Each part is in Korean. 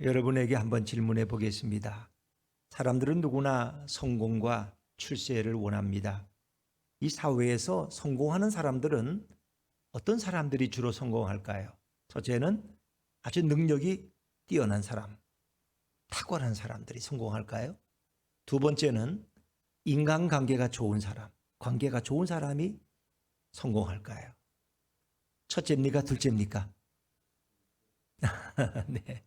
여러분에게 한번 질문해 보겠습니다. 사람들은 누구나 성공과 출세를 원합니다. 이 사회에서 성공하는 사람들은 어떤 사람들이 주로 성공할까요? 첫째는 아주 능력이 뛰어난 사람, 탁월한 사람들이 성공할까요? 두 번째는 인간관계가 좋은 사람, 관계가 좋은 사람이 성공할까요? 첫째입니까? 둘째입니까? 네,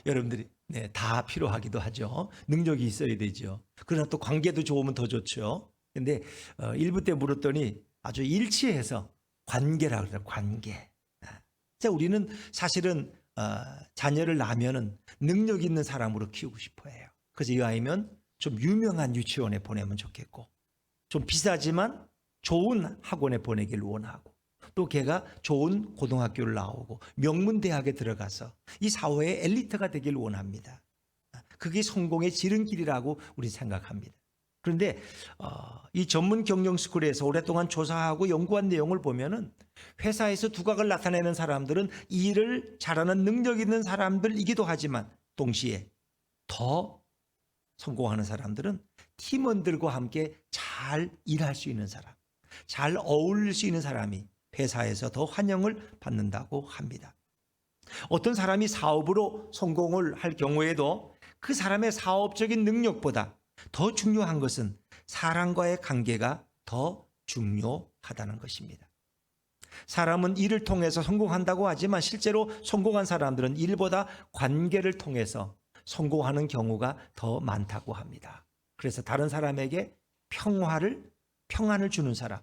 여러분들이 다 필요하기도 하죠. 능력이 있어야 되죠. 그러나 또 관계도 좋으면 더 좋죠. 근데 1부 때 물었더니 아주 일치해서 관계라고 그래요. 관계. 자, 우리는 사실은 자녀를 낳으면은 능력 있는 사람으로 키우고 싶어 해요. 그래서 이왕이면 좀 유명한 유치원에 보내면 좋겠고, 좀 비싸지만 좋은 학원에 보내길 원하고, 또 걔가 좋은 고등학교를 나오고 명문대학에 들어가서 이 사회의 엘리트가 되길 원합니다. 그게 성공의 지름길이라고 우리 생각합니다. 그런데 이 전문 경영스쿨에서 오랫동안 조사하고 연구한 내용을 보면은 회사에서 두각을 나타내는 사람들은 일을 잘하는 능력 있는 사람들이기도 하지만 동시에 더 성공하는 사람들은 팀원들과 함께 잘 일할 수 있는 사람, 잘 어울릴 수 있는 사람이 회사에서 더 환영을 받는다고 합니다. 어떤 사람이 사업으로 성공을 할 경우에도 그 사람의 사업적인 능력보다 더 중요한 것은 사람과의 관계가 더 중요하다는 것입니다. 사람은 일을 통해서 성공한다고 하지만 실제로 성공한 사람들은 일보다 관계를 통해서 성공하는 경우가 더 많다고 합니다. 그래서 다른 사람에게 평안을 주는 사람,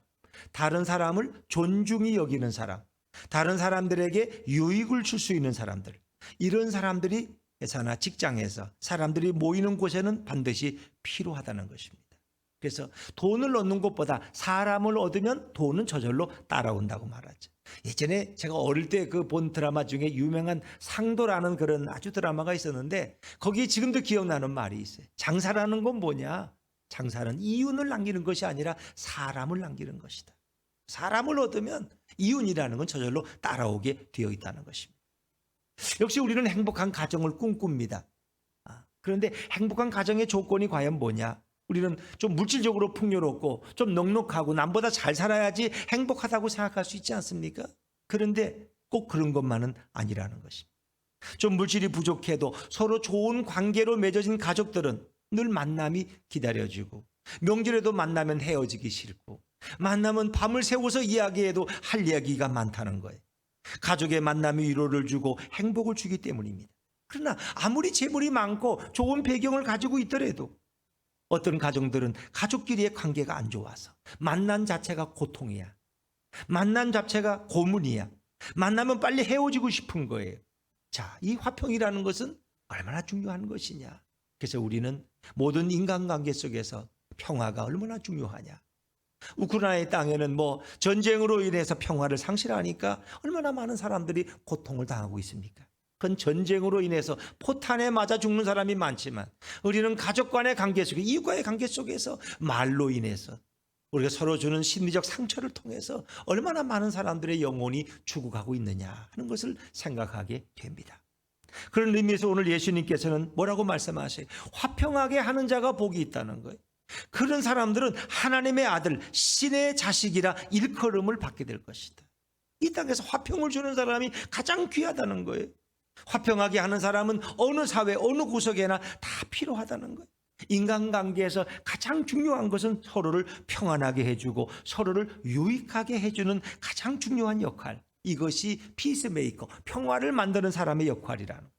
다른 사람을 존중히 여기는 사람, 다른 사람들에게 유익을 줄 수 있는 사람들, 이런 사람들이 회사나 직장에서 사람들이 모이는 곳에는 반드시 필요하다는 것입니다. 그래서 돈을 얻는 것보다 사람을 얻으면 돈은 저절로 따라온다고 말하죠. 예전에 제가 어릴 때 그 본 드라마 중에 유명한 상도라는 그런 아주 드라마가 있었는데 거기에 지금도 기억나는 말이 있어요. 장사라는 건 뭐냐? 장사는 이윤을 남기는 것이 아니라 사람을 남기는 것이다. 사람을 얻으면 이윤이라는 건 저절로 따라오게 되어 있다는 것입니다. 역시 우리는 행복한 가정을 꿈꿉니다. 그런데 행복한 가정의 조건이 과연 뭐냐? 우리는 좀 물질적으로 풍요롭고 좀 넉넉하고 남보다 잘 살아야지 행복하다고 생각할 수 있지 않습니까? 그런데 꼭 그런 것만은 아니라는 것입니다. 좀 물질이 부족해도 서로 좋은 관계로 맺어진 가족들은 늘 만남이 기다려지고, 명절에도 만나면 헤어지기 싫고, 만나면 밤을 새워서 이야기해도 할 이야기가 많다는 거예요. 가족의 만남이 위로를 주고 행복을 주기 때문입니다. 그러나 아무리 재물이 많고 좋은 배경을 가지고 있더라도 어떤 가정들은 가족끼리의 관계가 안 좋아서 만남 자체가 고통이야. 만남 자체가 고문이야. 만나면 빨리 헤어지고 싶은 거예요. 자, 이 화평이라는 것은 얼마나 중요한 것이냐. 그래서 우리는 모든 인간관계 속에서 평화가 얼마나 중요하냐. 우크라이나 땅에는 전쟁으로 인해서 평화를 상실하니까 얼마나 많은 사람들이 고통을 당하고 있습니까? 그건 전쟁으로 인해서 포탄에 맞아 죽는 사람이 많지만 우리는 가족 간의 관계 속에, 이웃과의 관계 속에서 말로 인해서 우리가 서로 주는 심리적 상처를 통해서 얼마나 많은 사람들의 영혼이 죽어가고 있느냐 하는 것을 생각하게 됩니다. 그런 의미에서 오늘 예수님께서는 뭐라고 말씀하세요? 화평하게 하는 자가 복이 있다는 거예요. 그런 사람들은 하나님의 아들, 신의 자식이라 일컬음을 받게 될 것이다. 이 땅에서 화평을 주는 사람이 가장 귀하다는 거예요. 화평하게 하는 사람은 어느 사회, 어느 구석에나 다 필요하다는 거예요. 인간관계에서 가장 중요한 것은 서로를 평안하게 해주고 서로를 유익하게 해주는 가장 중요한 역할. 이것이 피스메이커, 평화를 만드는 사람의 역할이라는 거예요.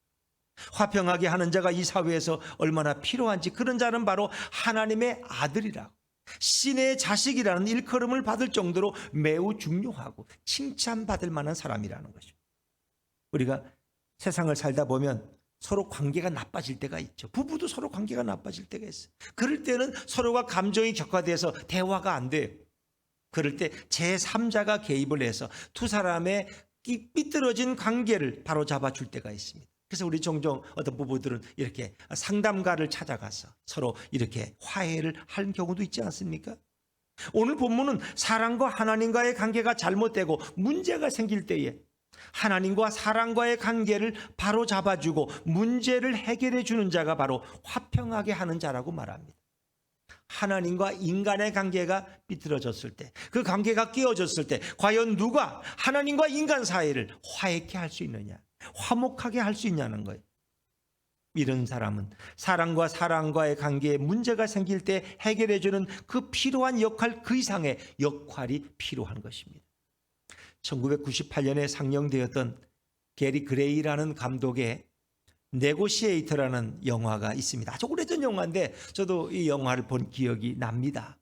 화평하게 하는 자가 이 사회에서 얼마나 필요한지, 그런 자는 바로 하나님의 아들이라고, 신의 자식이라는 일컬음을 받을 정도로 매우 중요하고 칭찬받을 만한 사람이라는 것이죠. 우리가 세상을 살다 보면 서로 관계가 나빠질 때가 있죠. 부부도 서로 관계가 나빠질 때가 있어요. 그럴 때는 서로가 감정이 격화돼서 대화가 안 돼요. 그럴 때 제3자가 개입을 해서 두 사람의 삐뚤어진 관계를 바로잡아 줄 때가 있습니다. 그래서 우리 종종 어떤 부부들은 이렇게 상담가를 찾아가서 서로 이렇게 화해를 하는 경우도 있지 않습니까? 오늘 본문은 사람과 하나님과의 관계가 잘못되고 문제가 생길 때에 하나님과 사람과의 관계를 바로 잡아주고 문제를 해결해 주는 자가 바로 화평하게 하는 자라고 말합니다. 하나님과 인간의 관계가 삐뚤어졌을 때, 그 관계가 끼어졌을 때 과연 누가 하나님과 인간 사이를 화해케 할 수 있느냐, 화목하게 할 수 있냐는 거예요. 이런 사람은 사람과 사람과의 관계에 문제가 생길 때 해결해 주는 그 필요한 역할, 그 이상의 역할이 필요한 것입니다. 1998년에 상영되었던 게리 그레이라는 감독의 네고시에이터라는 영화가 있습니다. 아주 오래전 영화인데 저도 이 영화를 본 기억이 납니다.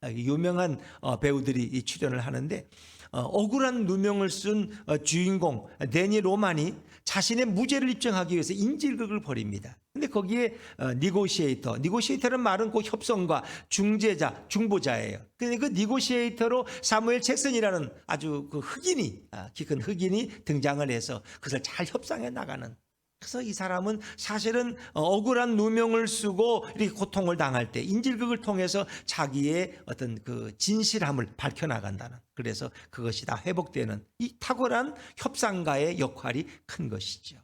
유명한 배우들이 출연을 하는데 억울한 누명을 쓴 주인공 데니 로만이 자신의 무죄를 입증하기 위해서 인질극을 벌입니다. 근데 거기에 니고시에이터는 말은 그 협성과 중재자, 중보자예요. 그 니고시에이터로 사무엘 잭슨이라는 아주 그 키 큰 흑인이 등장을 해서 그것을 잘 협상해 나가는. 그래서 이 사람은 사실은 억울한 누명을 쓰고 이렇게 고통을 당할 때 인질극을 통해서 자기의 어떤 그 진실함을 밝혀나간다는, 그래서 그것이 다 회복되는 이 탁월한 협상가의 역할이 큰 것이죠.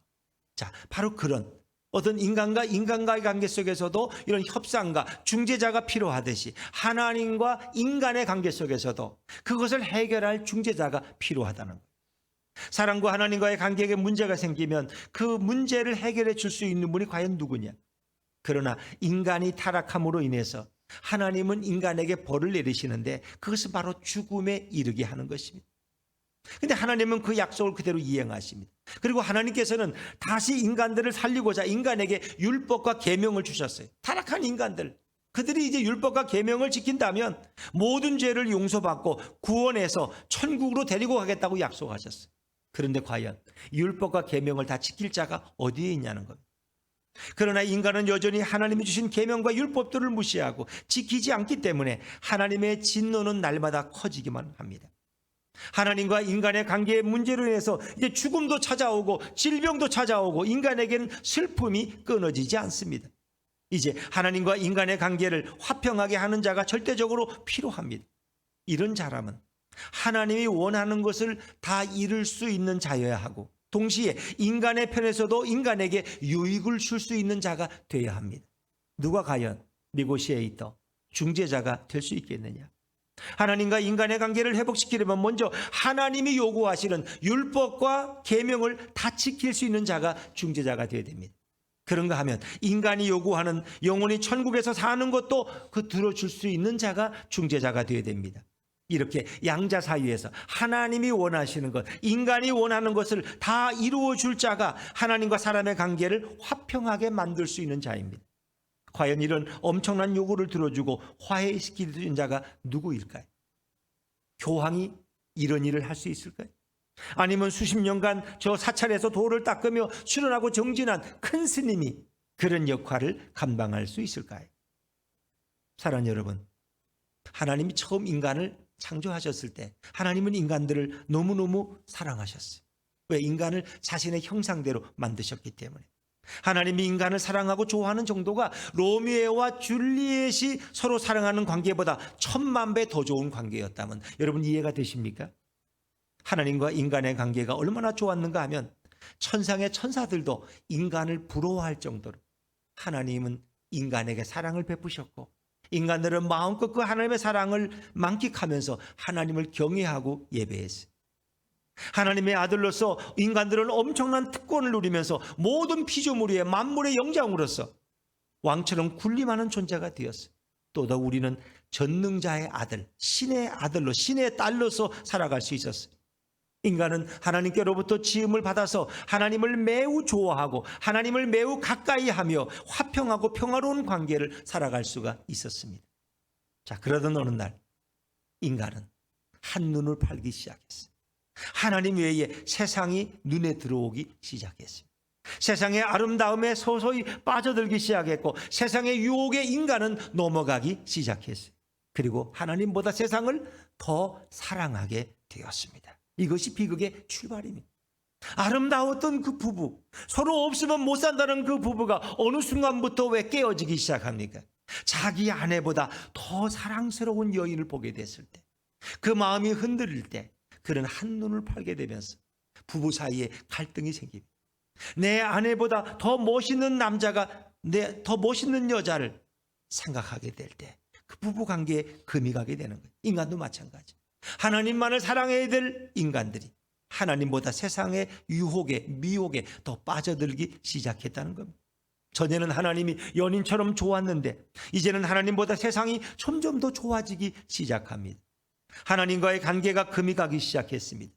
자, 바로 그런 어떤 인간과의 관계 속에서도 이런 협상가, 중재자가 필요하듯이 하나님과 인간의 관계 속에서도 그것을 해결할 중재자가 필요하다는 거예요. 사람과 하나님과의 관계에 문제가 생기면 그 문제를 해결해 줄 수 있는 분이 과연 누구냐? 그러나 인간이 타락함으로 인해서 하나님은 인간에게 벌을 내리시는데 그것은 바로 죽음에 이르게 하는 것입니다. 그런데 하나님은 그 약속을 그대로 이행하십니다. 그리고 하나님께서는 다시 인간들을 살리고자 인간에게 율법과 계명을 주셨어요. 타락한 인간들, 그들이 이제 율법과 계명을 지킨다면 모든 죄를 용서받고 구원해서 천국으로 데리고 가겠다고 약속하셨어요. 그런데 과연 율법과 계명을 다 지킬 자가 어디에 있냐는 겁니다. 그러나 인간은 여전히 하나님이 주신 계명과 율법들을 무시하고 지키지 않기 때문에 하나님의 진노는 날마다 커지기만 합니다. 하나님과 인간의 관계의 문제로 인해서 이제 죽음도 찾아오고 질병도 찾아오고 인간에게는 슬픔이 끊어지지 않습니다. 이제 하나님과 인간의 관계를 화평하게 하는 자가 절대적으로 필요합니다. 이런 자라면 하나님이 원하는 것을 다 이룰 수 있는 자여야 하고 동시에 인간의 편에서도 인간에게 유익을 줄 수 있는 자가 되어야 합니다. 누가 과연 니고시에이터, 중재자가 될 수 있겠느냐? 하나님과 인간의 관계를 회복시키려면 먼저 하나님이 요구하시는 율법과 계명을 다 지킬 수 있는 자가 중재자가 되어야 됩니다. 그런가 하면 인간이 요구하는 영원히 천국에서 사는 것도 그 들어줄 수 있는 자가 중재자가 되어야 됩니다. 이렇게 양자 사이에서 하나님이 원하시는 것, 인간이 원하는 것을 다 이루어 줄 자가 하나님과 사람의 관계를 화평하게 만들 수 있는 자입니다. 과연 이런 엄청난 요구를 들어주고 화해시키는 자가 누구일까요? 교황이 이런 일을 할 수 있을까요? 아니면 수십 년간 저 사찰에서 돌을 닦으며 수련하고 정진한 큰 스님이 그런 역할을 감당할 수 있을까요? 사랑하는 여러분, 하나님이 처음 인간을 창조하셨을 때 하나님은 인간들을 너무너무 사랑하셨어요. 왜? 인간을 자신의 형상대로 만드셨기 때문에. 하나님이 인간을 사랑하고 좋아하는 정도가 로미오와 줄리엣이 서로 사랑하는 관계보다 1000만 배 더 좋은 관계였다면 여러분 이해가 되십니까? 하나님과 인간의 관계가 얼마나 좋았는가 하면 천상의 천사들도 인간을 부러워할 정도로 하나님은 인간에게 사랑을 베푸셨고 인간들은 마음껏 그 하나님의 사랑을 만끽하면서 하나님을 경외하고 예배했어요. 하나님의 아들로서 인간들은 엄청난 특권을 누리면서 모든 피조물의 만물의 영장으로서 왕처럼 군림하는 존재가 되었어요. 또더 우리는 전능자의 아들, 신의 아들로, 신의 딸로서 살아갈 수 있었어요. 인간은 하나님께로부터 지음을 받아서 하나님을 매우 좋아하고 하나님을 매우 가까이 하며 화평하고 평화로운 관계를 살아갈 수가 있었습니다. 자, 그러던 어느 날 인간은 한눈을 팔기 시작했어요. 하나님 외에 세상이 눈에 들어오기 시작했습니다. 세상의 아름다움에 서서히 빠져들기 시작했고 세상의 유혹에 인간은 넘어가기 시작했어요. 그리고 하나님보다 세상을 더 사랑하게 되었습니다. 이것이 비극의 출발입니다. 아름다웠던 그 부부, 서로 없으면 못 산다는 그 부부가 어느 순간부터 왜 깨어지기 시작합니까? 자기 아내보다 더 사랑스러운 여인을 보게 됐을 때, 그 마음이 흔들릴 때 그는 한눈을 팔게 되면서 부부 사이에 갈등이 생깁니다. 내 아내보다 더 멋있는 남자가 더 멋있는 여자를 생각하게 될 때 그 부부 관계에 금이 가게 되는 거예요. 인간도 마찬가지. 하나님만을 사랑해야 될 인간들이 하나님보다 세상의 유혹에 미혹에 더 빠져들기 시작했다는 겁니다. 전에는 하나님이 연인처럼 좋았는데 이제는 하나님보다 세상이 점점 더 좋아지기 시작합니다. 하나님과의 관계가 금이 가기 시작했습니다.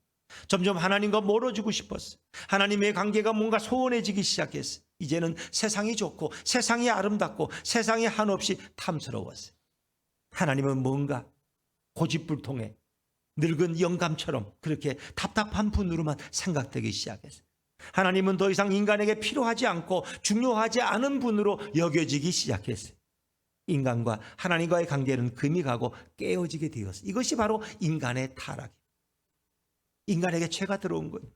점점 하나님과 멀어지고 싶었어요. 하나님의 관계가 뭔가 소원해지기 시작했어요. 이제는 세상이 좋고 세상이 아름답고 세상이 한없이 탐스러웠어요. 하나님은 뭔가 고집불통에 늙은 영감처럼 그렇게 답답한 분으로만 생각되기 시작했어요. 하나님은 더 이상 인간에게 필요하지 않고 중요하지 않은 분으로 여겨지기 시작했어요. 인간과 하나님과의 관계는 금이 가고 깨어지게 되었어요. 이것이 바로 인간의 타락이에요. 인간에게 죄가 들어온 거예요.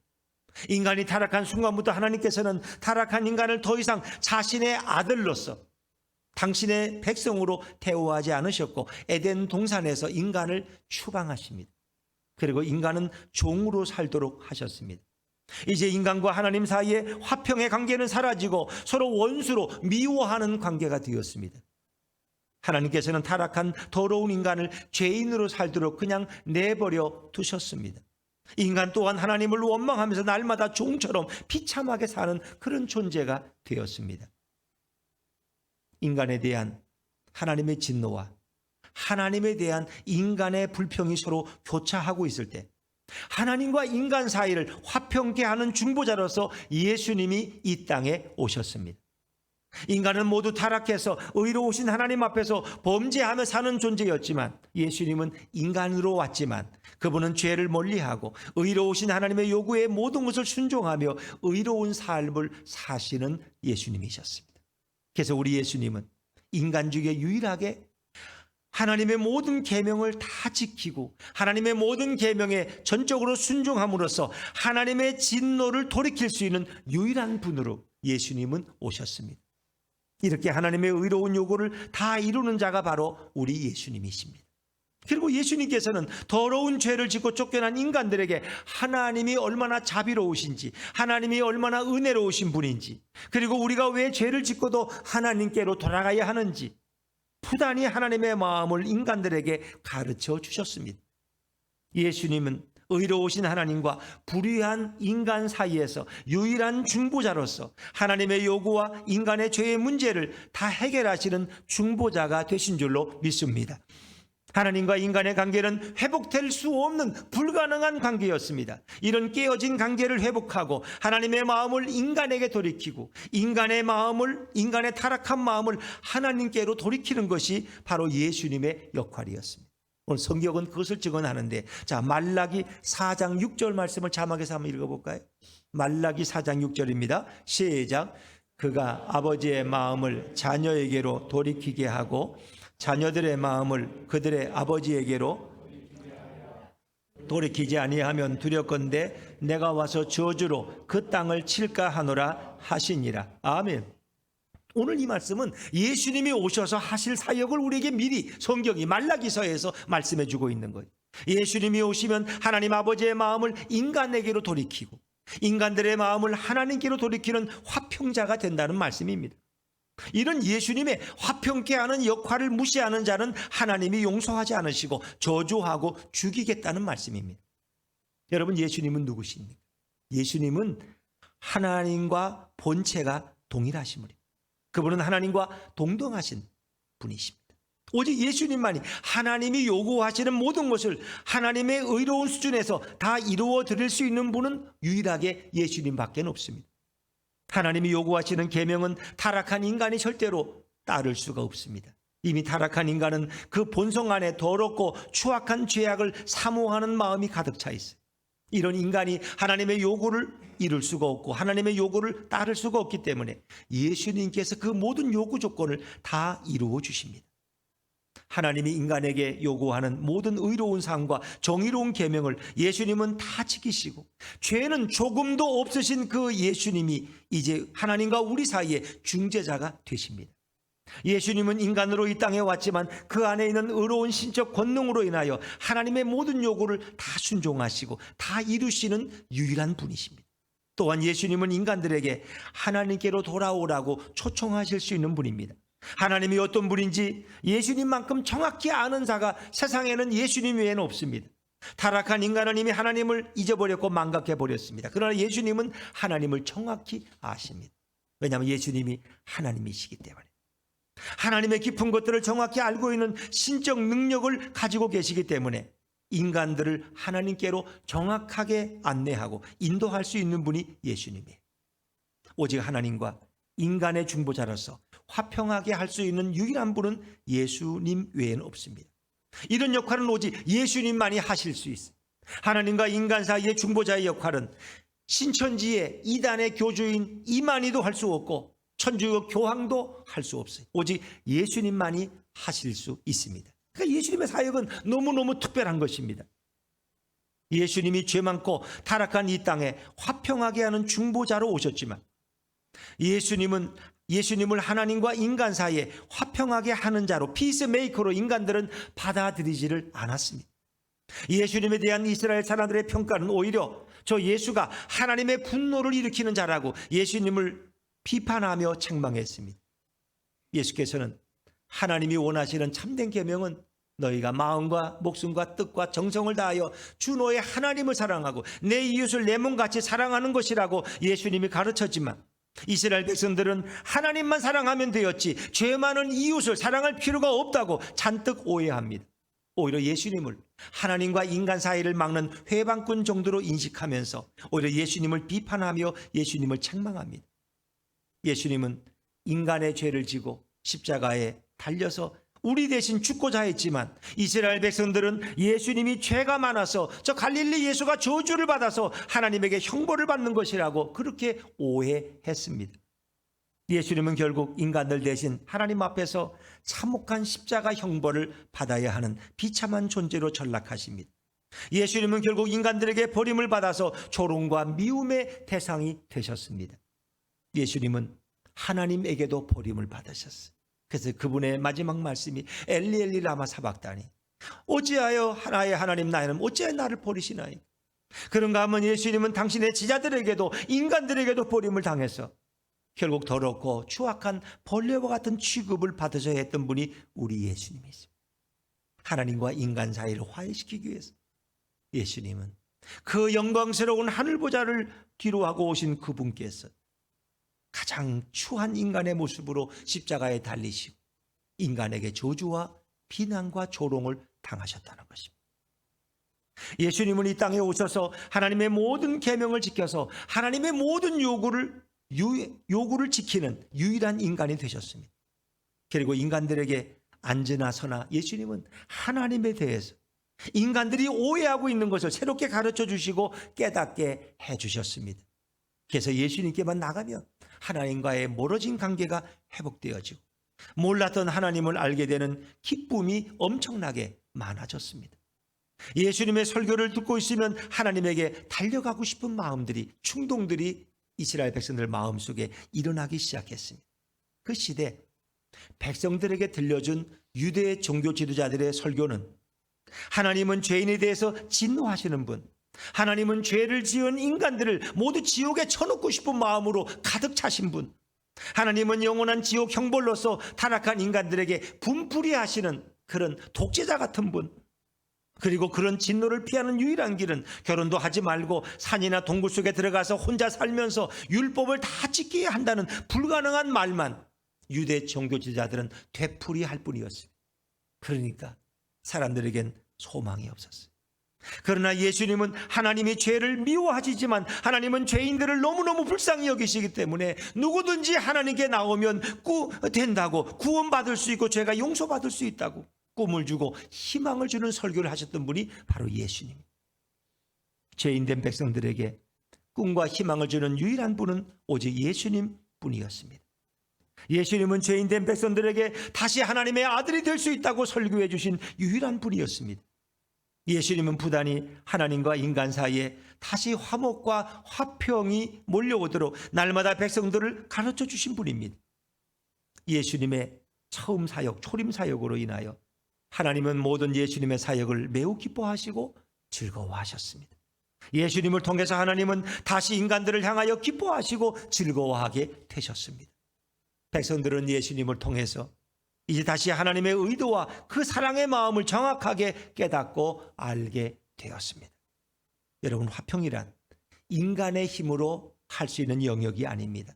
인간이 타락한 순간부터 하나님께서는 타락한 인간을 더 이상 자신의 아들로서 당신의 백성으로 대우하지 않으셨고 에덴 동산에서 인간을 추방하십니다. 그리고 인간은 종으로 살도록 하셨습니다. 이제 인간과 하나님 사이에 화평의 관계는 사라지고 서로 원수로 미워하는 관계가 되었습니다. 하나님께서는 타락한 더러운 인간을 죄인으로 살도록 그냥 내버려 두셨습니다. 인간 또한 하나님을 원망하면서 날마다 종처럼 비참하게 사는 그런 존재가 되었습니다. 인간에 대한 하나님의 진노와 하나님에 대한 인간의 불평이 서로 교차하고 있을 때 하나님과 인간 사이를 화평케 하는 중보자로서 예수님이 이 땅에 오셨습니다. 인간은 모두 타락해서 의로우신 하나님 앞에서 범죄하며 사는 존재였지만 예수님은 인간으로 왔지만 그분은 죄를 멀리하고 의로우신 하나님의 요구에 모든 것을 순종하며 의로운 삶을 사시는 예수님이셨습니다. 그래서 우리 예수님은 인간 중에 유일하게 하나님의 모든 계명을 다 지키고 하나님의 모든 계명에 전적으로 순종함으로써 하나님의 진노를 돌이킬 수 있는 유일한 분으로 예수님은 오셨습니다. 이렇게 하나님의 의로운 요구를 다 이루는 자가 바로 우리 예수님이십니다. 그리고 예수님께서는 더러운 죄를 짓고 쫓겨난 인간들에게 하나님이 얼마나 자비로우신지, 하나님이 얼마나 은혜로우신 분인지, 그리고 우리가 왜 죄를 짓고도 하나님께로 돌아가야 하는지 부단히 하나님의 마음을 인간들에게 가르쳐 주셨습니다. 예수님은 의로우신 하나님과 불의한 인간 사이에서 유일한 중보자로서 하나님의 요구와 인간의 죄의 문제를 다 해결하시는 중보자가 되신 줄로 믿습니다. 하나님과 인간의 관계는 회복될 수 없는 불가능한 관계였습니다. 이런 깨어진 관계를 회복하고 하나님의 마음을 인간에게 돌이키고 인간의 타락한 마음을 하나님께로 돌이키는 것이 바로 예수님의 역할이었습니다. 오늘 성경은 그것을 증언하는데, 자, 말라기 4장 6절 말씀을 자막에서 한번 읽어볼까요? 말라기 4장 6절입니다. 시작. 그가 아버지의 마음을 자녀에게로 돌이키게 하고 자녀들의 마음을 그들의 아버지에게로 돌이키지 아니하면 두렵건대 내가 와서 저주로 그 땅을 칠까 하노라 하시니라. 아멘. 오늘 이 말씀은 예수님이 오셔서 하실 사역을 우리에게 미리 성경이 말라기서에서 말씀해 주고 있는 거예요. 예수님이 오시면 하나님 아버지의 마음을 인간에게로 돌이키고 인간들의 마음을 하나님께로 돌이키는 화평자가 된다는 말씀입니다. 이런 예수님의 화평케 하는 역할을 무시하는 자는 하나님이 용서하지 않으시고 저주하고 죽이겠다는 말씀입니다. 여러분, 예수님은 누구십니까? 예수님은 하나님과 본체가 동일하심으로 그분은 하나님과 동등하신 분이십니다. 오직 예수님만이 하나님이 요구하시는 모든 것을 하나님의 의로운 수준에서 다 이루어 드릴 수 있는 분은 유일하게 예수님밖에 없습니다. 하나님이 요구하시는 계명은 타락한 인간이 절대로 따를 수가 없습니다. 이미 타락한 인간은 그 본성 안에 더럽고 추악한 죄악을 사모하는 마음이 가득 차 있어요. 이런 인간이 하나님의 요구를 이룰 수가 없고 하나님의 요구를 따를 수가 없기 때문에 예수님께서 그 모든 요구 조건을 다 이루어 주십니다. 하나님이 인간에게 요구하는 모든 의로운 삶과 정의로운 계명을 예수님은 다 지키시고 죄는 조금도 없으신 그 예수님이 이제 하나님과 우리 사이에 중재자가 되십니다. 예수님은 인간으로 이 땅에 왔지만 그 안에 있는 의로운 신적 권능으로 인하여 하나님의 모든 요구를 다 순종하시고 다 이루시는 유일한 분이십니다. 또한 예수님은 인간들에게 하나님께로 돌아오라고 초청하실 수 있는 분입니다. 하나님이 어떤 분인지 예수님만큼 정확히 아는 자가 세상에는 예수님 외에는 없습니다. 타락한 인간은 이미 하나님을 잊어버렸고 망각해버렸습니다. 그러나 예수님은 하나님을 정확히 아십니다. 왜냐하면 예수님이 하나님이시기 때문에. 하나님의 깊은 것들을 정확히 알고 있는 신적 능력을 가지고 계시기 때문에 인간들을 하나님께로 정확하게 안내하고 인도할 수 있는 분이 예수님이에요. 오직 하나님과 인간의 중보자로서 화평하게 할 수 있는 유일한 분은 예수님 외에는 없습니다. 이런 역할은 오직 예수님만이 하실 수 있어요. 하나님과 인간 사이의 중보자의 역할은 신천지의 이단의 교주인 이만희도 할 수 없고 천주교 교황도 할 수 없어요. 오직 예수님만이 하실 수 있습니다. 그러니까 예수님의 사역은 너무너무 특별한 것입니다. 예수님이 죄 많고 타락한 이 땅에 화평하게 하는 중보자로 오셨지만 예수님을 하나님과 인간 사이에 화평하게 하는 자로 피스메이커로 인간들은 받아들이지를 않았습니다. 예수님에 대한 이스라엘 사람들의 평가는 오히려 저 예수가 하나님의 분노를 일으키는 자라고 예수님을 비판하며 책망했습니다. 예수께서는 하나님이 원하시는 참된 계명은 너희가 마음과 목숨과 뜻과 정성을 다하여 주 너의 하나님을 사랑하고 내 이웃을 내 몸같이 사랑하는 것이라고 예수님이 가르쳤지만 이스라엘 백성들은 하나님만 사랑하면 되었지 죄 많은 이웃을 사랑할 필요가 없다고 잔뜩 오해합니다. 오히려 예수님을 하나님과 인간 사이를 막는 회방꾼 정도로 인식하면서 오히려 예수님을 비판하며 예수님을 책망합니다. 예수님은 인간의 죄를 지고 십자가에 달려서 우리 대신 죽고자 했지만 이스라엘 백성들은 예수님이 죄가 많아서 저 갈릴리 예수가 저주를 받아서 하나님에게 형벌을 받는 것이라고 그렇게 오해했습니다. 예수님은 결국 인간들 대신 하나님 앞에서 참혹한 십자가 형벌을 받아야 하는 비참한 존재로 전락하십니다. 예수님은 결국 인간들에게 버림을 받아서 조롱과 미움의 대상이 되셨습니다. 예수님은 하나님에게도 버림을 받으셨어요. 그래서 그분의 마지막 말씀이 엘리 엘리 라마 사박다니 어찌하여 나의 하나님 나의 하나님 어찌하여 나를 버리시나이. 그런가 하면 예수님은 당신의 지자들에게도 인간들에게도 버림을 당해서 결국 더럽고 추악한 벌레와 같은 취급을 받으셔야 했던 분이 우리 예수님이십니다. 하나님과 인간 사이를 화해시키기 위해서 예수님은 그 영광스러운 하늘보좌를 뒤로하고 오신 그분께서 가장 추한 인간의 모습으로 십자가에 달리시고 인간에게 저주와 비난과 조롱을 당하셨다는 것입니다. 예수님은 이 땅에 오셔서 하나님의 모든 계명을 지켜서 하나님의 모든 요구를 지키는 유일한 인간이 되셨습니다. 그리고 인간들에게 앉으나 서나 예수님은 하나님에 대해서 인간들이 오해하고 있는 것을 새롭게 가르쳐 주시고 깨닫게 해 주셨습니다. 그래서 예수님께만 나가면 하나님과의 멀어진 관계가 회복되어지고 몰랐던 하나님을 알게 되는 기쁨이 엄청나게 많아졌습니다. 예수님의 설교를 듣고 있으면 하나님에게 달려가고 싶은 마음들이 충동들이 이스라엘 백성들 마음속에 일어나기 시작했습니다. 그 시대 백성들에게 들려준 유대 종교 지도자들의 설교는 하나님은 죄인에 대해서 진노하시는 분, 하나님은 죄를 지은 인간들을 모두 지옥에 쳐놓고 싶은 마음으로 가득 차신 분, 하나님은 영원한 지옥 형벌로서 타락한 인간들에게 분풀이하시는 그런 독재자 같은 분, 그리고 그런 진노를 피하는 유일한 길은 결혼도 하지 말고 산이나 동굴 속에 들어가서 혼자 살면서 율법을 다 지켜야 한다는 불가능한 말만 유대 종교 지도자들은 되풀이할 뿐이었습니다. 그러니까 사람들에겐 소망이 없었어요. 그러나 예수님은 하나님이 죄를 미워하시지만 하나님은 죄인들을 너무너무 불쌍히 여기시기 때문에 누구든지 하나님께 나오면 된다고 구원받을 수 있고 죄가 용서받을 수 있다고 꿈을 주고 희망을 주는 설교를 하셨던 분이 바로 예수님입니다. 죄인된 백성들에게 꿈과 희망을 주는 유일한 분은 오직 예수님 뿐이었습니다. 예수님은 죄인된 백성들에게 다시 하나님의 아들이 될 수 있다고 설교해 주신 유일한 분이었습니다. 예수님은 부단히 하나님과 인간 사이에 다시 화목과 화평이 몰려오도록 날마다 백성들을 가르쳐 주신 분입니다. 예수님의 처음 사역, 초림 사역으로 인하여 하나님은 모든 예수님의 사역을 매우 기뻐하시고 즐거워하셨습니다. 예수님을 통해서 하나님은 다시 인간들을 향하여 기뻐하시고 즐거워하게 되셨습니다. 백성들은 예수님을 통해서 이제 다시 하나님의 의도와 그 사랑의 마음을 정확하게 깨닫고 알게 되었습니다. 여러분, 화평이란 인간의 힘으로 할 수 있는 영역이 아닙니다.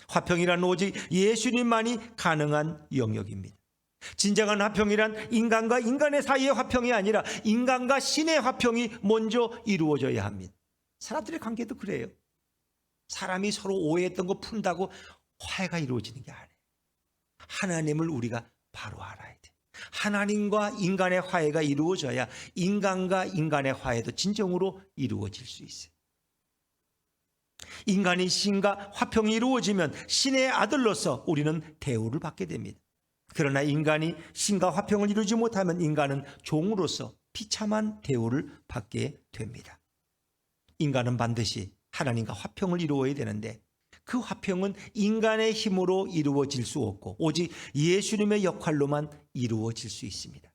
화평이란 오직 예수님만이 가능한 영역입니다. 진정한 화평이란 인간과 인간의 사이의 화평이 아니라 인간과 신의 화평이 먼저 이루어져야 합니다. 사람들의 관계도 그래요. 사람이 서로 오해했던 거 푼다고 화해가 이루어지는 게 아니에요. 하나님을 우리가 바로 알아야 돼. 하나님과 인간의 화해가 이루어져야 인간과 인간의 화해도 진정으로 이루어질 수 있어요. 인간이 신과 화평이 이루어지면 신의 아들로서 우리는 대우를 받게 됩니다. 그러나 인간이 신과 화평을 이루지 못하면 인간은 종으로서 비참한 대우를 받게 됩니다. 인간은 반드시 하나님과 화평을 이루어야 되는데 그 화평은 인간의 힘으로 이루어질 수 없고 오직 예수님의 역할로만 이루어질 수 있습니다.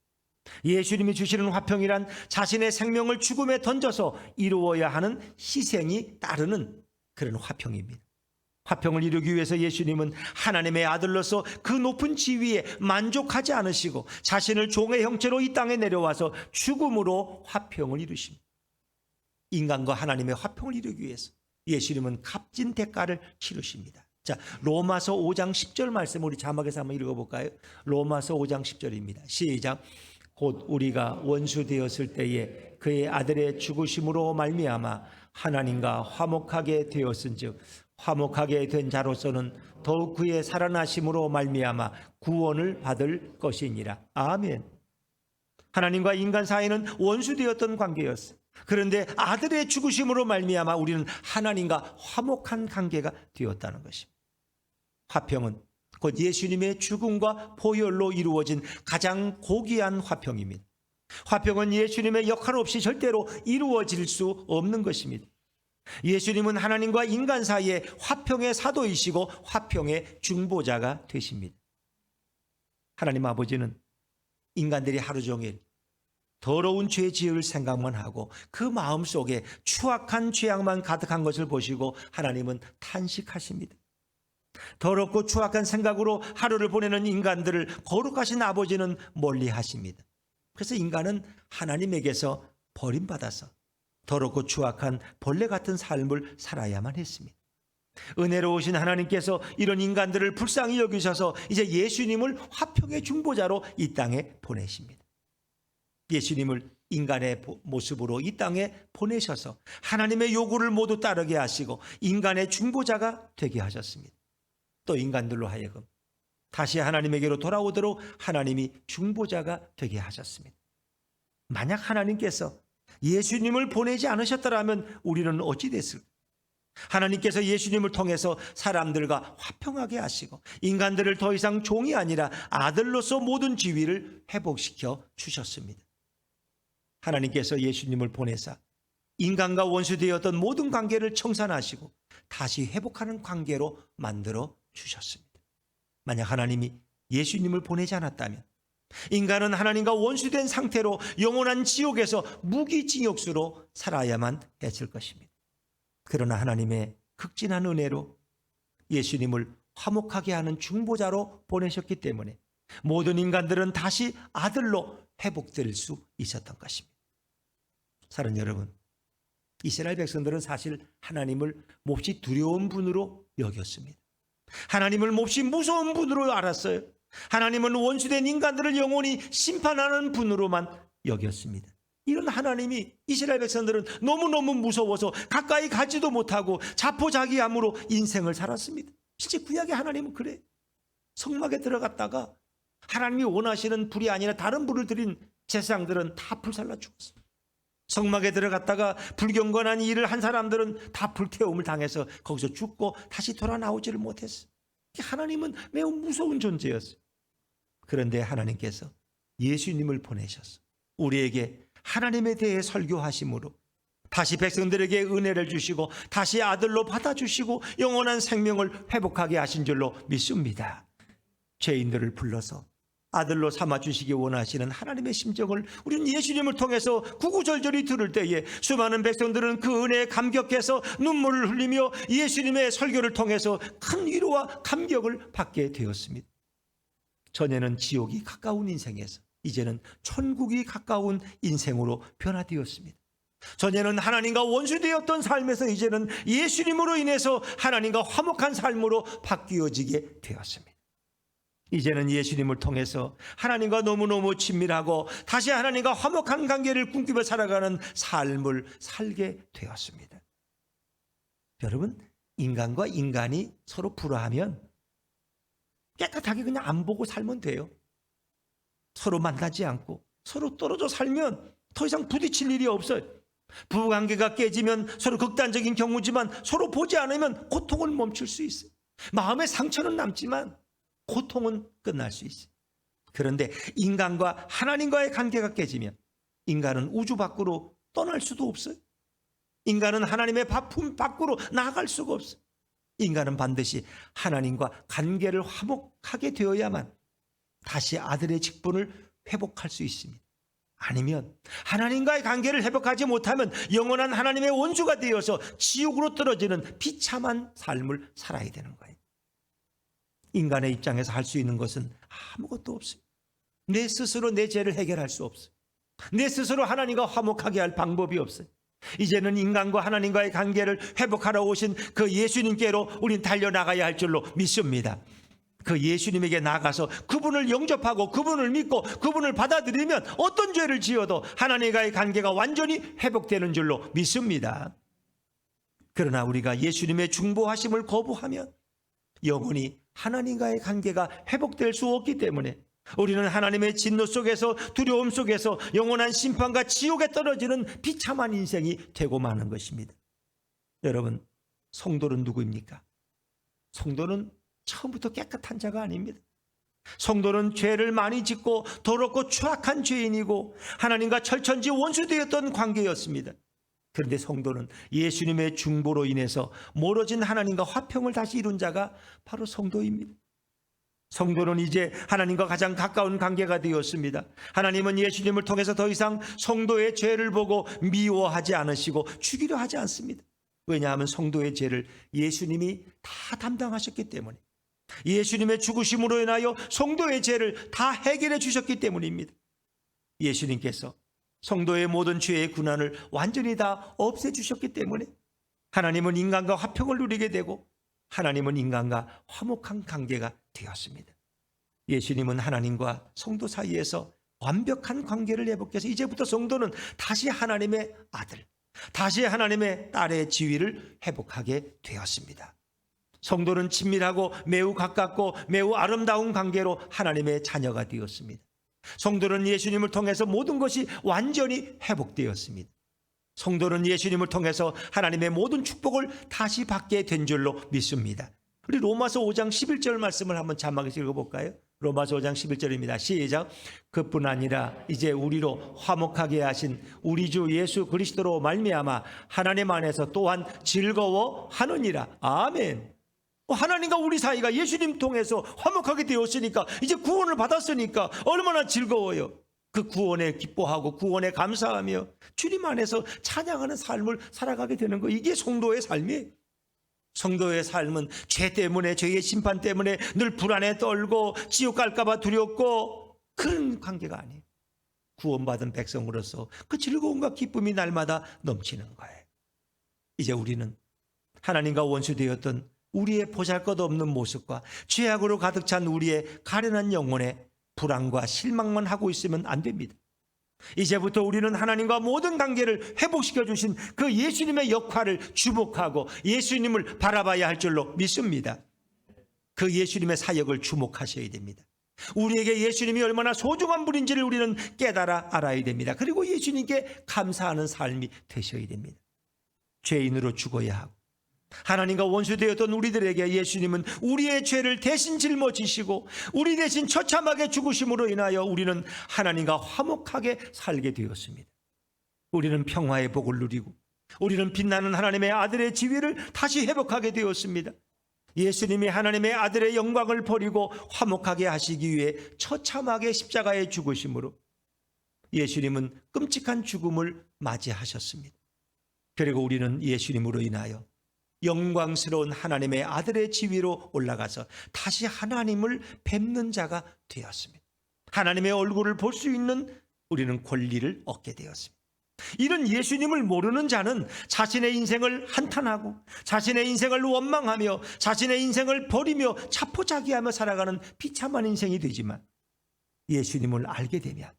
예수님이 주시는 화평이란 자신의 생명을 죽음에 던져서 이루어야 하는 희생이 따르는 그런 화평입니다. 화평을 이루기 위해서 예수님은 하나님의 아들로서 그 높은 지위에 만족하지 않으시고 자신을 종의 형체로 이 땅에 내려와서 죽음으로 화평을 이루십니다. 인간과 하나님의 화평을 이루기 위해서 예수님은 값진 대가를 치르십니다. 자, 로마서 5장 10절 말씀 우리 자막에서 한번 읽어볼까요? 로마서 5장 10절입니다. 시작. 곧 우리가 원수 되었을 때에 그의 아들의 죽으심으로 말미암아 하나님과 화목하게 되었은즉 화목하게 된 자로서는 더욱 그의 살아나심으로 말미암아 구원을 받을 것이니라. 아멘. 하나님과 인간 사이는 원수되었던 관계였어요. 그런데 아들의 죽으심으로 말미암아 우리는 하나님과 화목한 관계가 되었다는 것입니다. 화평은 곧 예수님의 죽음과 보혈로 이루어진 가장 고귀한 화평입니다. 화평은 예수님의 역할 없이 절대로 이루어질 수 없는 것입니다. 예수님은 하나님과 인간 사이에 화평의 사도이시고 화평의 중보자가 되십니다. 하나님 아버지는 인간들이 하루 종일 더러운 죄 지을 생각만 하고 그 마음속에 추악한 죄악만 가득한 것을 보시고 하나님은 탄식하십니다. 더럽고 추악한 생각으로 하루를 보내는 인간들을 거룩하신 아버지는 멀리하십니다. 그래서 인간은 하나님에게서 버림받아서 더럽고 추악한 벌레 같은 삶을 살아야만 했습니다. 은혜로우신 하나님께서 이런 인간들을 불쌍히 여기셔서 이제 예수님을 화평의 중보자로 이 땅에 보내십니다. 예수님을 인간의 모습으로 이 땅에 보내셔서 하나님의 요구를 모두 따르게 하시고 인간의 중보자가 되게 하셨습니다. 또 인간들로 하여금 다시 하나님에게로 돌아오도록 하나님이 중보자가 되게 하셨습니다. 만약 하나님께서 예수님을 보내지 않으셨더라면 우리는 어찌 됐을까? 하나님께서 예수님을 통해서 사람들과 화평하게 하시고 인간들을 더 이상 종이 아니라 아들로서 모든 지위를 회복시켜 주셨습니다. 하나님께서 예수님을 보내사 인간과 원수되었던 모든 관계를 청산하시고 다시 회복하는 관계로 만들어 주셨습니다. 만약 하나님이 예수님을 보내지 않았다면 인간은 하나님과 원수된 상태로 영원한 지옥에서 무기징역수로 살아야만 했을 것입니다. 그러나 하나님의 극진한 은혜로 예수님을 화목하게 하는 중보자로 보내셨기 때문에 모든 인간들은 다시 아들로 회복될 수 있었던 것입니다. 사랑하는 여러분, 이스라엘 백성들은 사실 하나님을 몹시 두려운 분으로 여겼습니다. 하나님을 몹시 무서운 분으로 알았어요. 하나님은 원수된 인간들을 영원히 심판하는 분으로만 여겼습니다. 이런 하나님이 이스라엘 백성들은 너무너무 무서워서 가까이 가지도 못하고 자포자기함으로 인생을 살았습니다. 실제 구약의 하나님은 그래. 성막에 들어갔다가 하나님이 원하시는 불이 아니라 다른 불을 드린 제사장들은 다 불살라 죽었어요. 성막에 들어갔다가 불경건한 일을 한 사람들은 다 불태움을 당해서 거기서 죽고 다시 돌아 나오지를 못했어요. 하나님은 매우 무서운 존재였어요. 그런데 하나님께서 예수님을 보내셔서 우리에게 하나님에 대해 설교하심으로 다시 백성들에게 은혜를 주시고 다시 아들로 받아주시고 영원한 생명을 회복하게 하신 줄로 믿습니다. 죄인들을 불러서 아들로 삼아주시기 원하시는 하나님의 심정을 우리는 예수님을 통해서 구구절절히 들을 때에 수많은 백성들은 그 은혜에 감격해서 눈물을 흘리며 예수님의 설교를 통해서 큰 위로와 감격을 받게 되었습니다. 전에는 지옥이 가까운 인생에서 이제는 천국이 가까운 인생으로 변화되었습니다. 전에는 하나님과 원수되었던 삶에서 이제는 예수님으로 인해서 하나님과 화목한 삶으로 바뀌어지게 되었습니다. 이제는 예수님을 통해서 하나님과 너무너무 친밀하고 다시 하나님과 화목한 관계를 꿈꾸며 살아가는 삶을 살게 되었습니다. 여러분, 인간과 인간이 서로 불화하면 깨끗하게 그냥 안 보고 살면 돼요. 서로 만나지 않고 서로 떨어져 살면 더 이상 부딪힐 일이 없어요. 부부관계가 깨지면 서로 극단적인 경우지만 서로 보지 않으면 고통을 멈출 수 있어요. 마음의 상처는 남지만 고통은 끝날 수 있어요. 그런데 인간과 하나님과의 관계가 깨지면 인간은 우주 밖으로 떠날 수도 없어요. 인간은 하나님의 품 밖으로 나아갈 수가 없어요. 인간은 반드시 하나님과 관계를 화목하게 되어야만 다시 아들의 직분을 회복할 수 있습니다. 아니면 하나님과의 관계를 회복하지 못하면 영원한 하나님의 원수가 되어서 지옥으로 떨어지는 비참한 삶을 살아야 되는 거예요. 인간의 입장에서 할 수 있는 것은 아무것도 없어요. 내 스스로 내 죄를 해결할 수 없어요. 내 스스로 하나님과 화목하게 할 방법이 없어요. 이제는 인간과 하나님과의 관계를 회복하러 오신 그 예수님께로 우린 달려나가야 할 줄로 믿습니다. 그 예수님에게 나가서 그분을 영접하고 그분을 믿고 그분을 받아들이면 어떤 죄를 지어도 하나님과의 관계가 완전히 회복되는 줄로 믿습니다. 그러나 우리가 예수님의 중보하심을 거부하면 영원히 하나님과의 관계가 회복될 수 없기 때문에 우리는 하나님의 진노 속에서 두려움 속에서 영원한 심판과 지옥에 떨어지는 비참한 인생이 되고 마는 것입니다. 여러분, 성도는 누구입니까? 성도는 처음부터 깨끗한 자가 아닙니다. 성도는 죄를 많이 짓고 더럽고 추악한 죄인이고 하나님과 철천지 원수되었던 관계였습니다. 그런데 성도는 예수님의 중보로 인해서 멀어진 하나님과 화평을 다시 이룬 자가 바로 성도입니다. 성도는 이제 하나님과 가장 가까운 관계가 되었습니다. 하나님은 예수님을 통해서 더 이상 성도의 죄를 보고 미워하지 않으시고 죽이려 하지 않습니다. 왜냐하면 성도의 죄를 예수님이 다 담당하셨기 때문에, 예수님의 죽으심으로 인하여 성도의 죄를 다 해결해 주셨기 때문입니다. 예수님께서 성도의 모든 죄의 군한을 완전히 다 없애주셨기 때문에 하나님은 인간과 화평을 누리게 되고 하나님은 인간과 화목한 관계가 되었습니다. 예수님은 하나님과 성도 사이에서 완벽한 관계를 회복해서 이제부터 성도는 다시 하나님의 아들, 다시 하나님의 딸의 지위를 회복하게 되었습니다. 성도는 친밀하고 매우 가깝고 매우 아름다운 관계로 하나님의 자녀가 되었습니다. 성도는 예수님을 통해서 모든 것이 완전히 회복되었습니다. 성도는 예수님을 통해서 하나님의 모든 축복을 다시 받게 된 줄로 믿습니다. 우리 로마서 5장 11절 말씀을 한번 자막에서 읽어볼까요? 로마서 5장 11절입니다. 시작. 그뿐 아니라 이제 우리로 화목하게 하신 우리 주 예수 그리스도로 말미암아 하나님 안에서 또한 즐거워하느니라. 아멘. 하나님과 우리 사이가 예수님 통해서 화목하게 되었으니까, 이제 구원을 받았으니까 얼마나 즐거워요. 그 구원에 기뻐하고 구원에 감사하며 주님 안에서 찬양하는 삶을 살아가게 되는 거, 이게 성도의 삶이에요. 성도의 삶은 죄 때문에, 죄의 심판 때문에 늘 불안에 떨고 지옥 갈까 봐 두렵고 그런 관계가 아니에요. 구원받은 백성으로서 그 즐거움과 기쁨이 날마다 넘치는 거예요. 이제 우리는 하나님과 원수되었던 우리의 보잘것없는 모습과 죄악으로 가득 찬 우리의 가련한 영혼에 불안과 실망만 하고 있으면 안 됩니다. 이제부터 우리는 하나님과 모든 관계를 회복시켜 주신 그 예수님의 역할을 주목하고 예수님을 바라봐야 할 줄로 믿습니다. 그 예수님의 사역을 주목하셔야 됩니다. 우리에게 예수님이 얼마나 소중한 분인지를 우리는 깨달아 알아야 됩니다. 그리고 예수님께 감사하는 삶이 되셔야 됩니다. 죄인으로 죽어야 하고 하나님과 원수되었던 우리들에게 예수님은 우리의 죄를 대신 짊어지시고 우리 대신 처참하게 죽으심으로 인하여 우리는 하나님과 화목하게 살게 되었습니다. 우리는 평화의 복을 누리고 우리는 빛나는 하나님의 아들의 지위를 다시 회복하게 되었습니다. 예수님이 하나님의 아들의 영광을 버리고 화목하게 하시기 위해 처참하게 십자가에 죽으심으로 예수님은 끔찍한 죽음을 맞이하셨습니다. 그리고 우리는 예수님으로 인하여 영광스러운 하나님의 아들의 지위로 올라가서 다시 하나님을 뵙는 자가 되었습니다. 하나님의 얼굴을 볼 수 있는 우리는 권리를 얻게 되었습니다. 이런 예수님을 모르는 자는 자신의 인생을 한탄하고 자신의 인생을 원망하며 자신의 인생을 버리며 자포자기하며 살아가는 비참한 인생이 되지만, 예수님을 알게 되면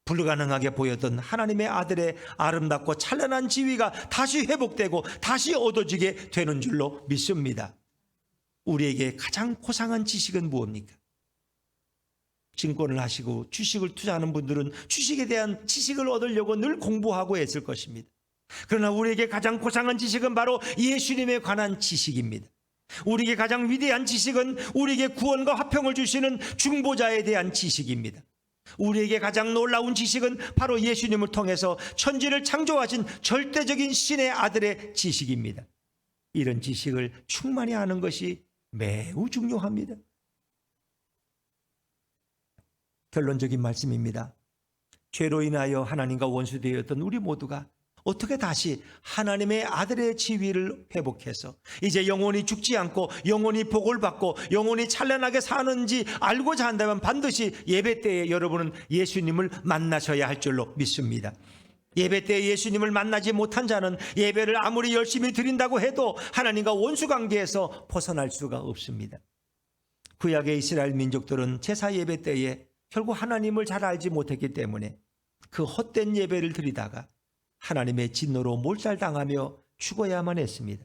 불가능하게 보였던 하나님의 아들의 아름답고 찬란한 지위가 다시 회복되고 다시 얻어지게 되는 줄로 믿습니다. 우리에게 가장 고상한 지식은 무엇입니까? 증권을 하시고 주식을 투자하는 분들은 주식에 대한 지식을 얻으려고 늘 공부하고 애쓸 것입니다. 그러나 우리에게 가장 고상한 지식은 바로 예수님에 관한 지식입니다. 우리에게 가장 위대한 지식은 우리에게 구원과 화평을 주시는 중보자에 대한 지식입니다. 우리에게 가장 놀라운 지식은 바로 예수님을 통해서 천지를 창조하신 절대적인 신의 아들의 지식입니다. 이런 지식을 충만히 아는 것이 매우 중요합니다. 결론적인 말씀입니다. 죄로 인하여 하나님과 원수되었던 우리 모두가 어떻게 다시 하나님의 아들의 지위를 회복해서 이제 영원히 죽지 않고 영원히 복을 받고 영원히 찬란하게 사는지 알고자 한다면 반드시 예배 때에 여러분은 예수님을 만나셔야 할 줄로 믿습니다. 예배 때 예수님을 만나지 못한 자는 예배를 아무리 열심히 드린다고 해도 하나님과 원수 관계에서 벗어날 수가 없습니다. 구약의 이스라엘 민족들은 제사 예배 때에 결국 하나님을 잘 알지 못했기 때문에 그 헛된 예배를 드리다가 하나님의 진노로 몰살당하며 죽어야만 했습니다.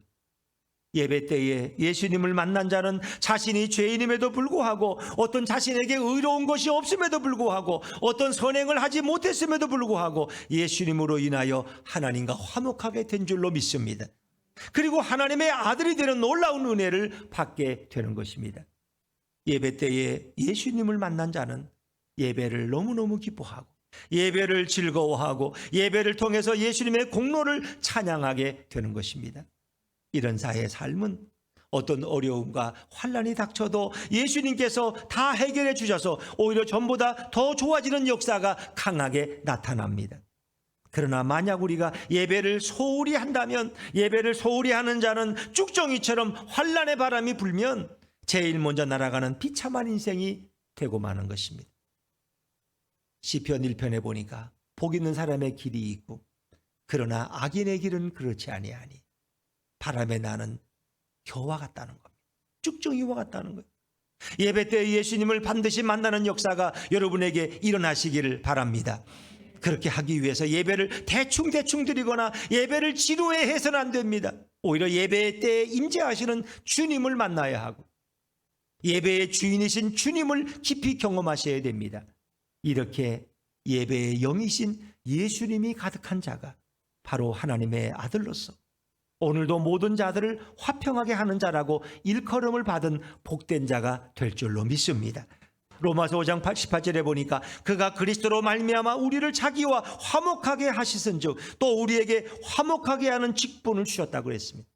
예배 때에 예수님을 만난 자는 자신이 죄인임에도 불구하고 어떤 자신에게 의로운 것이 없음에도 불구하고 어떤 선행을 하지 못했음에도 불구하고 예수님으로 인하여 하나님과 화목하게 된 줄로 믿습니다. 그리고 하나님의 아들이 되는 놀라운 은혜를 받게 되는 것입니다. 예배 때에 예수님을 만난 자는 예배를 너무너무 기뻐하고 예배를 즐거워하고 예배를 통해서 예수님의 공로를 찬양하게 되는 것입니다. 이런 자의 삶은 어떤 어려움과 환난이 닥쳐도 예수님께서 다 해결해 주셔서 오히려 전보다 더 좋아지는 역사가 강하게 나타납니다. 그러나 만약 우리가 예배를 소홀히 한다면, 예배를 소홀히 하는 자는 쭉정이처럼 환난의 바람이 불면 제일 먼저 날아가는 비참한 인생이 되고 마는 것입니다. 시편 1편에 보니까 복 있는 사람의 길이 있고 그러나 악인의 길은 그렇지 아니하니 바람에 나는 겨와 같다는 겁니다. 쭉정이와 같다는 거예요. 예배 때 예수님을 반드시 만나는 역사가 여러분에게 일어나시기를 바랍니다. 그렇게 하기 위해서 예배를 대충 드리거나 예배를 지루해 해서는 안 됩니다. 오히려 예배 때에 임재하시는 주님을 만나야 하고 예배의 주인이신 주님을 깊이 경험하셔야 됩니다. 이렇게 예배의 영이신 예수님이 가득한 자가 바로 하나님의 아들로서 오늘도 모든 자들을 화평하게 하는 자라고 일컬음을 받은 복된 자가 될 줄로 믿습니다. 로마서 5장 18절에 보니까 그가 그리스도로 말미암아 우리를 자기와 화목하게 하시선즉 또 우리에게 화목하게 하는 직분을 주셨다고 그랬습니다.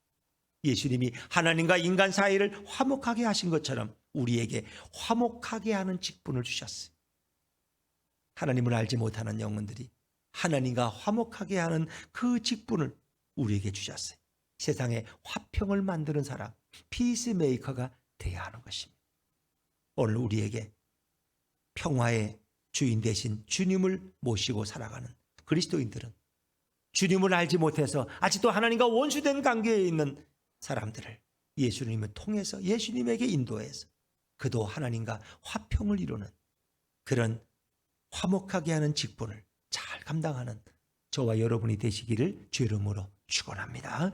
예수님이 하나님과 인간 사이를 화목하게 하신 것처럼 우리에게 화목하게 하는 직분을 주셨어요. 하나님을 알지 못하는 영혼들이 하나님과 화목하게 하는 그 직분을 우리에게 주셨어요. 세상에 화평을 만드는 사람, 피스메이커가 되어야 하는 것입니다. 오늘 우리에게 평화의 주인 되신 주님을 모시고 살아가는 그리스도인들은 주님을 알지 못해서 아직도 하나님과 원수된 관계에 있는 사람들을 예수님을 통해서 예수님에게 인도해서 그도 하나님과 화평을 이루는 그런 화목하게 하는 직분을 잘 감당하는 저와 여러분이 되시기를 주 이름으로 축원합니다.